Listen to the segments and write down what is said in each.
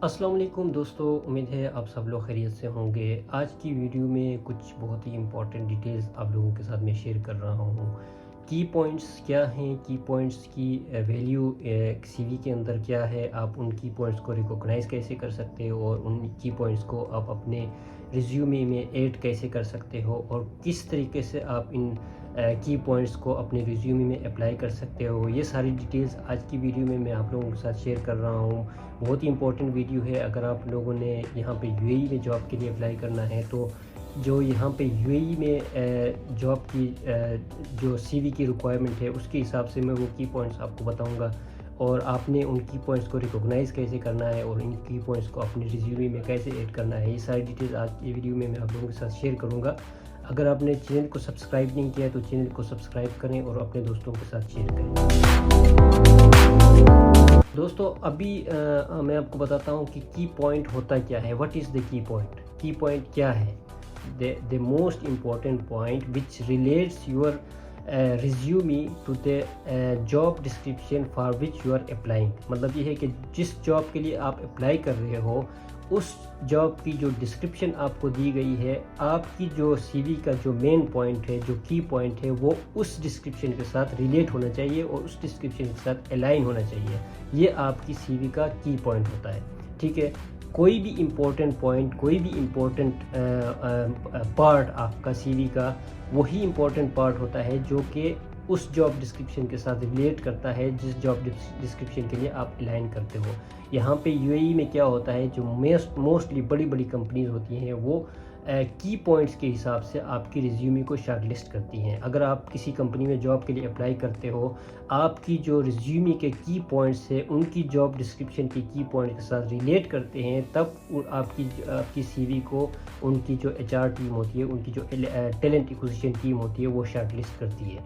السلام علیکم دوستو، امید ہے آپ سب لوگ خیریت سے ہوں گے۔ آج کی ویڈیو میں کچھ بہت ہی امپورٹنٹ ڈیٹیلز آپ لوگوں کے ساتھ میں شیئر کر رہا ہوں۔ کی پوائنٹس کیا ہیں، کی پوائنٹس کی ویلیو سی وی کے اندر کیا ہے، آپ ان کی پوائنٹس کو ریکوگنائز کیسے کر سکتے ہو اور ان کی پوائنٹس کو آپ اپنے ریزیومے میں ایڈ کیسے کر سکتے ہو اور کس طریقے سے آپ ان کی پوائنٹس کو اپنے ریزیومے میں اپلائی کر سکتے ہو، یہ ساری ڈیٹیلز آج کی ویڈیو میں آپ لوگوں کے ساتھ شیئر کر رہا ہوں۔ بہت ہی امپورٹنٹ ویڈیو ہے۔ اگر آپ لوگوں نے یہاں پہ یو اے ای میں جاب کے لیے اپلائی کرنا ہے تو جو یہاں پہ یو اے ای میں جاب کی جو سی وی کی ریکوائرمنٹ ہے اس کے حساب سے میں وہ کی پوائنٹس آپ کو بتاؤں گا، اور آپ نے ان کی پوائنٹس کو ریکوگنائز کیسے کرنا ہے اور ان کی پوائنٹس کو اپنے ریزیومے میں کیسے ایڈ کرنا ہے، یہ ساری ڈیٹیلز آج کی ویڈیو میں آپ لوگوں کے ساتھ شیئر کروں گا۔ اگر آپ نے چینل کو سبسکرائب نہیں کیا تو چینل کو سبسکرائب کریں اور اپنے دوستوں کے ساتھ شیئر کریں۔ دوستو ابھی میں آپ کو بتاتا ہوں کہ کی پوائنٹ ہوتا کیا ہے۔ وٹ از دا کی پوائنٹ؟ کی پوائنٹ کیا ہے؟ the most important point which relates your resume to the job description for which you are applying۔ مطلب یہ ہے کہ جس جاب کے لیے آپ اپلائی کر رہے ہو اس جاب کی جو ڈسکرپشن آپ کو دی گئی ہے، آپ کی جو سی وی کا جو مین پوائنٹ ہے، جو کی پوائنٹ ہے، وہ اس ڈسکرپشن کے ساتھ ریلیٹ ہونا چاہیے اور اس ڈسکرپشن کے ساتھ الائن ہونا چاہیے۔ یہ آپ کی سی وی کا کی پوائنٹ ہوتا ہے، ٹھیک ہے۔ کوئی بھی امپورٹنٹ پوائنٹ، کوئی بھی امپورٹنٹ پارٹ آپ کا سی وی کا وہی امپورٹنٹ پارٹ ہوتا ہے جو کہ اس جاب ڈسکرپشن کے ساتھ ریلیٹ کرتا ہے جس جاب ڈسکرپشن کے لیے آپ الائن کرتے ہو۔ یہاں پہ یو اے ای میں کیا ہوتا ہے، جو موسٹلی بڑی بڑی کمپنیز ہوتی ہیں وہ کی پوائنٹس کے حساب سے آپ کی ریزیومے کو شارٹ لسٹ کرتی ہیں۔ اگر آپ کسی کمپنی میں جاب کے لیے اپلائی کرتے ہو، آپ کی جو ریزیومے کے کی پوائنٹس ہے ان کی جاب ڈسکرپشن کی کی پوائنٹ کے ساتھ ریلیٹ کرتے ہیں، تب آپ کی سی وی کو ان کی جو ایچ آر ٹیم ہوتی ہے، ان کی جو ٹیلنٹ ایکوزیشن ٹیم ہوتی ہے وہ شارٹ لسٹ کرتی ہے۔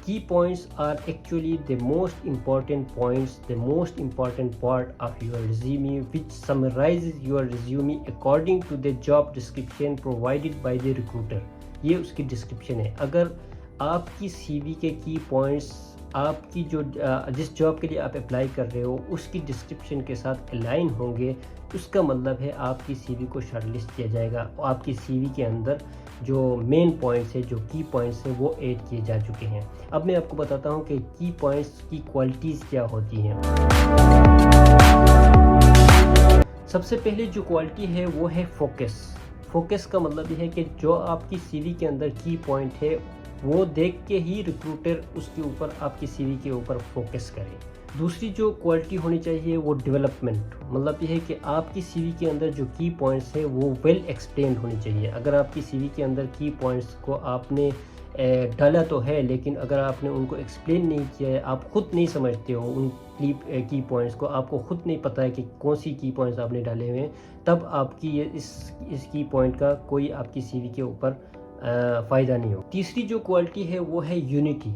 Key points are actually the most important points, the most important part of your resume, which summarizes your resume according to the job description provided by the recruiter۔ یہ اس کی description ہے۔ اگر آپ کی سی وی کے کی پوائنٹس آپ کی جو جس جاب کے لیے آپ اپلائی کر رہے ہو اس کی ڈسکرپشن کے ساتھ الائن ہوں گے، اس کا مطلب ہے آپ کی سی وی کو شارٹ لسٹ کیا جائے گا، آپ کی سی وی کے اندر جو مین پوائنٹس ہیں، جو کی پوائنٹس ہیں وہ ایڈ کیے جا چکے ہیں۔ اب میں آپ کو بتاتا ہوں کہ کی پوائنٹس کی کوالٹیز کیا ہوتی ہیں۔ سب سے پہلے جو کوالٹی ہے وہ ہے فوکس۔ فوکس کا مطلب یہ ہے کہ جو آپ کی سی وی کے اندر کی پوائنٹ ہے وہ دیکھ کے ہی ریکروٹر اس کے اوپر آپ کی سی وی کے اوپر فوکس کرے۔ دوسری جو کوالٹی ہونی چاہیے وہ ڈیولپمنٹ، مطلب یہ ہے کہ آپ کی سی وی کے اندر جو کی پوائنٹس ہیں وہ ویل ایکسپلینڈ ہونی چاہیے۔ اگر آپ کی سی وی کے اندر کی پوائنٹس کو آپ نے ڈالا تو ہے، لیکن اگر آپ نے ان کو ایکسپلین نہیں کیا ہے، آپ خود نہیں سمجھتے ہو ان کی پوائنٹس کو، آپ کو خود نہیں پتہ ہے کہ کون سی کی پوائنٹس آپ نے ڈالے ہوئے ہیں، تب آپ کی اس کی پوائنٹ کا کوئی آپ کی سی وی کے اوپر فائدہ نہیں ہو۔ تیسری جو کوالٹی ہے وہ ہے یونٹی۔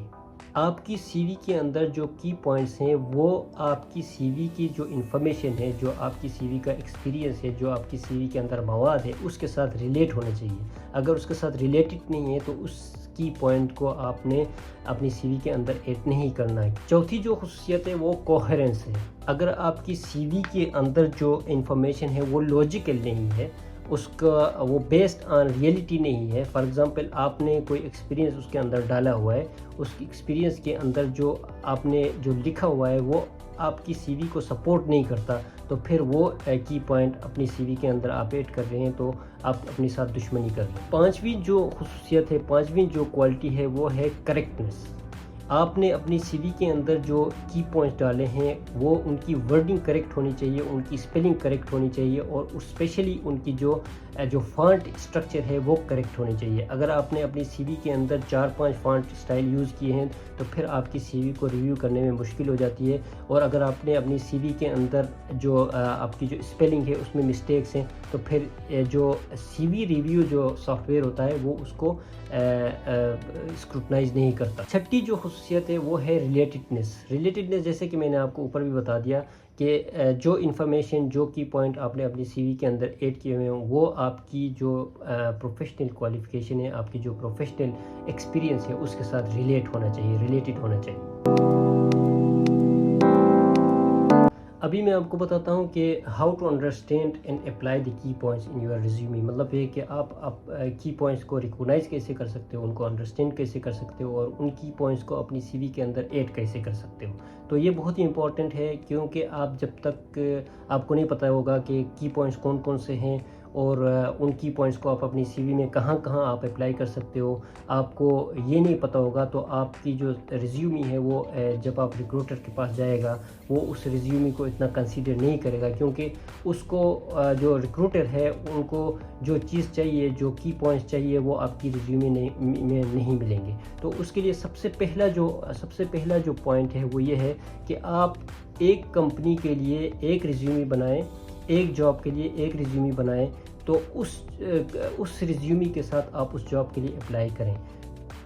آپ کی سی وی کے اندر جو کی پوائنٹس ہیں وہ آپ کی سی وی کی جو انفارمیشن ہے، جو آپ کی سی وی کا ایکسپیرینس ہے، جو آپ کی سی وی کے اندر مواد ہے، اس کے ساتھ ریلیٹ ہونا چاہیے۔ اگر اس کے ساتھ ریلیٹڈ نہیں ہے تو اس کی پوائنٹ کو آپ نے اپنی سی وی کے اندر ایڈ نہیں کرنا ہے۔ چوتھی جو خصوصیت ہے وہ کوہرنس ہے۔ اگر آپ کی سی وی کے اندر جو انفارمیشن ہے وہ لاجیکل نہیں ہے، اس کا وہ بیسڈ آن ریئلٹی نہیں ہے، فار ایگزامپل آپ نے کوئی ایکسپیرینس اس کے اندر ڈالا ہوا ہے، اس کی ایکسپیرینس کے اندر جو آپ نے جو لکھا ہوا ہے وہ آپ کی سی وی کو سپورٹ نہیں کرتا، تو پھر وہ کی پوائنٹ اپنی سی وی کے اندر آپ ایڈ کر رہے ہیں تو آپ اپنے ساتھ دشمنی کر رہے ہیں۔ پانچویں جو خصوصیت ہے، پانچویں جو کوالٹی ہے وہ ہے کریکٹنس۔ آپ نے اپنی سی وی کے اندر جو کی پوائنٹس ڈالے ہیں وہ ان کی ورڈنگ کریکٹ ہونی چاہیے، ان کی اسپیلنگ کریکٹ ہونی چاہیے، اور اسپیشلی ان کی جو فانٹ اسٹرکچر ہے وہ کریکٹ ہونی چاہیے۔ اگر آپ نے اپنی سی وی کے اندر 4-5 فانٹ اسٹائل یوز کیے ہیں تو پھر آپ کی سی وی کو ریویو کرنے میں مشکل ہو جاتی ہے، اور اگر آپ نے اپنی سی وی کے اندر جو آپ کی جو اسپیلنگ ہے اس میں مسٹیکس ہیں تو پھر جو سی وی ریویو جو سافٹ ویئر ہوتا ہے وہ اس کو اسکروٹنائز نہیں کرتا۔ چھٹی جو خصوصیت ہے وہ ہے ریلیٹڈنس۔ ریلیٹڈنس جیسے کہ میں نے آپ کو اوپر بھی بتا دیا کہ جو انفارمیشن، جو کی پوائنٹ آپ نے اپنی سی وی کے اندر ایڈ کیے ہوئے ہیں وہ آپ کی جو پروفیشنل کوالیفیکیشن ہے، آپ کی جو پروفیشنل ایکسپیرینس ہے اس کے ساتھ ریلیٹ ہونا چاہیے، ریلیٹڈ ہونا چاہیے۔ ابھی میں آپ کو بتاتا ہوں کہ how to understand and apply the key points in your resume, مطلب یہ کہ آپ کی پوائنٹس کو ریکگنائز کیسے کر سکتے ہو، ان کو انڈرسٹینڈ کیسے کر سکتے ہو، اور ان کی پوائنٹس کو اپنی سی وی کے اندر ایڈ کیسے کر سکتے ہو. تو یہ بہت ہی امپورٹنٹ ہے، کیونکہ آپ جب تک آپ کو نہیں پتہ ہوگا کہ کی پوائنٹس کون کون سے ہیں اور ان کی پوائنٹس کو آپ اپنی سی وی میں کہاں کہاں آپ اپلائی کر سکتے ہو، آپ کو یہ نہیں پتہ ہوگا تو آپ کی جو ریزیومی ہے وہ جب آپ ریکروٹر کے پاس جائے گا وہ اس ریزیومی کو اتنا کنسیڈر نہیں کرے گا، کیونکہ اس کو جو ریکروٹر ہے ان کو جو چیز چاہیے، جو کی پوائنٹس چاہیے وہ آپ کی ریزیومی میں نہیں ملیں گے. تو اس کے لیے سب سے پہلا جو پوائنٹ ہے وہ یہ ہے کہ آپ ایک کمپنی کے لیے ایک ریزیومی بنائیں، ایک جاب کے لیے ایک ریزیومی بنائیں، تو اس ریزیومی کے ساتھ آپ اس جاب کے لیے اپلائی کریں.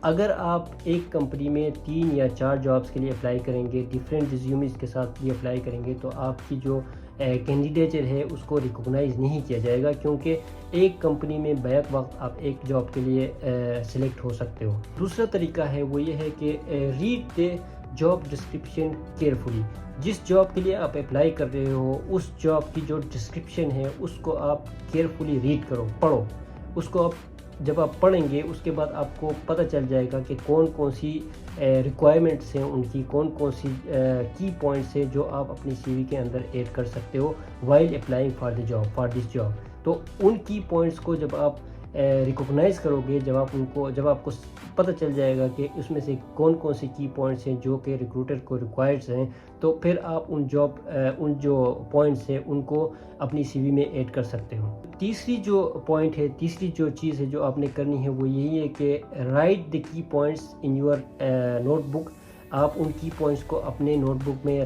اگر آپ ایک کمپنی میں 3 یا 4 جابس کے لیے اپلائی کریں گے، ڈیفرنٹ ریزیومیز کے ساتھ بھی اپلائی کریں گے، تو آپ کی جو کینڈیڈیچر ہے اس کو ریکگنائز نہیں کیا جائے گا، کیونکہ ایک کمپنی میں بیک وقت آپ ایک جاب کے لیے سلیکٹ ہو سکتے ہو. دوسرا طریقہ ہے وہ یہ ہے کہ read the job description carefully. جس جاب کے لیے آپ اپلائی کر رہے ہو اس جاب کی جو ڈسکرپشن ہے اس کو آپ کیئرفلی ریڈ کرو، پڑھو. اس کو جب آپ پڑھیں گے اس کے بعد آپ کو پتہ چل جائے گا کہ کون کون سی ریکوائرمنٹس ہیں ان کی، کون کون سی کی پوائنٹس ہیں جو آپ اپنی سی وی کے اندر ایڈ کر سکتے ہو while applying for this job. تو ان کی پوائنٹس کو جب آپ ریکگنائز کرو گے، جب آپ کو پتہ چل جائے گا کہ اس میں سے کون کون سی کی پوائنٹس ہیں جو کہ ریکروٹر کو ریکوائرڈ ہیں، تو پھر آپ ان جو پوائنٹس ہیں ان کو اپنی سی وی میں ایڈ کر سکتے ہو. تیسری جو چیز ہے جو آپ نے کرنی ہے وہ یہی ہے کہ right the key points in your note book. آپ ان کی پوائنٹس کو اپنے نوٹ بک میں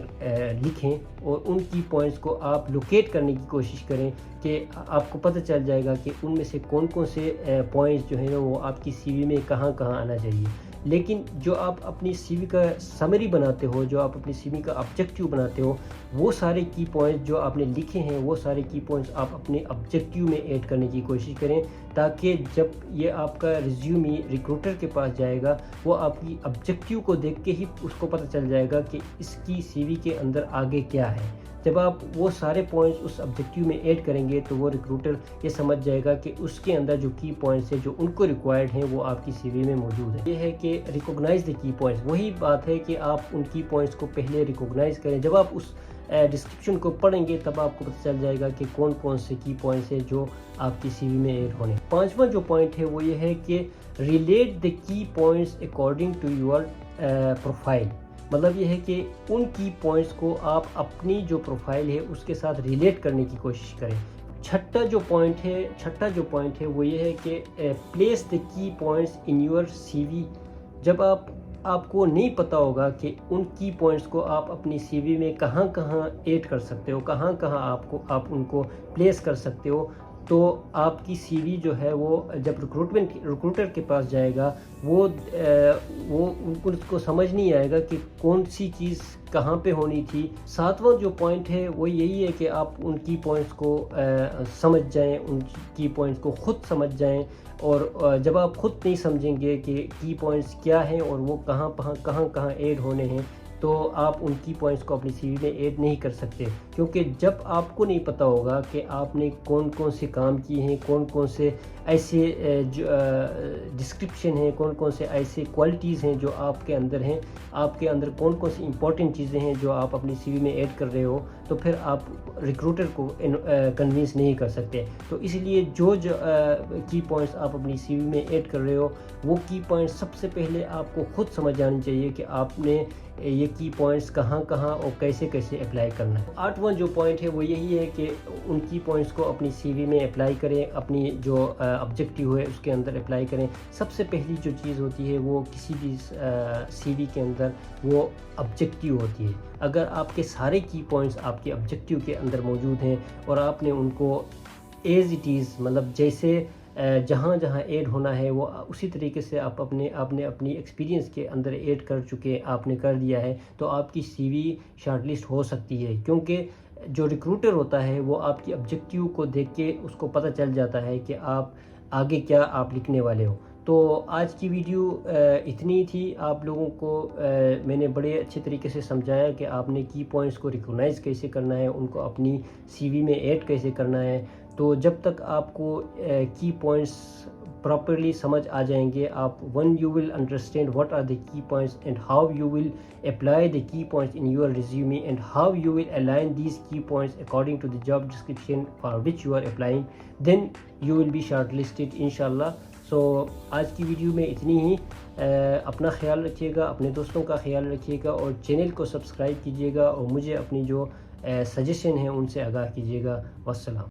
لکھیں اور ان کی پوائنٹس کو آپ لوکیٹ کرنے کی کوشش کریں کہ آپ کو پتہ چل جائے گا کہ ان میں سے کون کون سے پوائنٹس جو ہیں وہ آپ کی سی وی میں کہاں کہاں آنا چاہیے. لیکن جو آپ اپنی سی وی کا سمری بناتے ہو، جو آپ اپنی سی وی کا آبجیکٹیو بناتے ہو، وہ سارے کی پوائنٹس جو آپ نے لکھے ہیں وہ سارے کی پوائنٹس آپ اپنے آبجیکٹیو میں ایڈ کرنے کی کوشش کریں، تاکہ جب یہ آپ کا ریزیومی ریکروٹر کے پاس جائے گا وہ آپ کی آبجیکٹیو کو دیکھ کے ہی اس کو پتہ چل جائے گا کہ اس کی سی وی کے اندر آگے کیا ہے. جب آپ وہ سارے پوائنٹس اس آبجیکٹیو میں ایڈ کریں گے تو وہ ریکروٹر یہ سمجھ جائے گا کہ اس کے اندر جو کی پوائنٹس ہیں جو ان کو ریکوائرڈ ہیں وہ آپ کی سی وی میں موجود ہیں. یہ ہے کہ ریکگنائز دی کی پوائنٹس. وہی بات ہے کہ آپ ان کی پوائنٹس کو پہلے ریکگنائز کریں. جب آپ اس ڈسکرپشن کو پڑھیں گے تب آپ کو پتہ چل جائے گا کہ کون کون سے کی پوائنٹس ہیں جو آپ کی سی وی میں ایڈ ہونے. پانچواں جو پوائنٹ ہے وہ یہ ہے کہ relate the key points according to your profile. مطلب یہ ہے کہ ان کی پوائنٹس کو آپ اپنی جو پروفائل ہے اس کے ساتھ ریلیٹ کرنے کی کوشش کریں. چھٹا جو پوائنٹ ہے وہ یہ ہے کہ place the key points in your سی وی. جب آپ کو نہیں پتہ ہوگا کہ ان کی پوائنٹس کو آپ اپنی سی وی میں کہاں کہاں ایڈ کر سکتے ہو، کہاں کہاں آپ ان کو پلیس کر سکتے ہو، تو آپ کی سی وی جو ہے وہ جب ریکروٹر کے پاس جائے گا وہ ان کو سمجھ نہیں آئے گا کہ کون سی چیز کہاں پہ ہونی تھی. ساتواں جو پوائنٹ ہے وہ یہی ہے کہ آپ ان کی پوائنٹس کو سمجھ جائیں، ان کی پوائنٹس کو خود سمجھ جائیں. اور جب آپ خود نہیں سمجھیں گے کہ کی پوائنٹس کیا ہیں اور وہ کہاں ایڈ ہونے ہیں، تو آپ ان کی پوائنٹس کو اپنی سی وی میں ایڈ نہیں کر سکتے. کیونکہ جب آپ کو نہیں پتہ ہوگا کہ آپ نے کون کون سے کام کیے ہیں، کون کون سے ایسے ڈسکرپشن ہیں، کون کون سے ایسے کوالٹیز ہیں جو آپ کے اندر ہیں، آپ کے اندر کون کون سی امپورٹنٹ چیزیں ہیں جو آپ اپنی سی وی میں ایڈ کر رہے ہو، تو پھر آپ ریکروٹر کو کنوینس نہیں کر سکتے. تو اس لیے جو کی پوائنٹس آپ اپنی سی وی میں ایڈ کر رہے ہو وہ کی پوائنٹس سب سے پہلے آپ کو خود سمجھ جانی چاہیے کہ آپ نے یہ کی پوائنٹس کہاں اور کیسے اپلائی کرنا ہے. آٹھواں جو پوائنٹ ہے وہ یہی ہے کہ ان کی پوائنٹس کو اپنی سی وی میں اپلائی کریں، اپنی جو آبجیکٹیو ہے اس کے اندر اپلائی کریں. سب سے پہلی جو چیز ہوتی ہے وہ کسی بھی سی وی کے اندر وہ آبجیکٹیو ہوتی ہے. اگر آپ کے سارے کی پوائنٹس آپ کے آبجیکٹیو کے اندر موجود ہیں اور آپ نے ان کو ایز اٹ از، مطلب جیسے جہاں ایڈ ہونا ہے وہ اسی طریقے سے آپ نے اپنی ایکسپیرینس کے اندر ایڈ کر چکے، آپ نے کر دیا ہے، تو آپ کی سی وی شارٹ لسٹ ہو سکتی ہے. کیونکہ جو ریکروٹر ہوتا ہے وہ آپ کی آبجیکٹیو کو دیکھ کے اس کو پتہ چل جاتا ہے کہ آپ آگے کیا آپ لکھنے والے ہو. تو آج کی ویڈیو اتنی تھی. آپ لوگوں کو میں نے بڑے اچھے طریقے سے سمجھایا کہ آپ نے کی پوائنٹس کو ریکگنائز کیسے کرنا ہے, ان کو اپنی سی وی میں ایڈ کیسے کرنا ہے. تو جب تک آپ کو کی پوائنٹس پراپرلی سمجھ آ جائیں گے, آپ when you will understand what are the key points and how you will apply the key points in your resume and how you will align these key points according to the job description for which you are applying, then you will be shortlisted inshallah. So آج کی video میں اتنی ہی. اپنا خیال رکھیے گا, اپنے دوستوں کا خیال رکھیے گا, اور چینل کو سبسکرائب کیجیے گا, اور مجھے اپنی جو سجیشن ہیں ان سے آگاہ کیجیے گا. والسلام.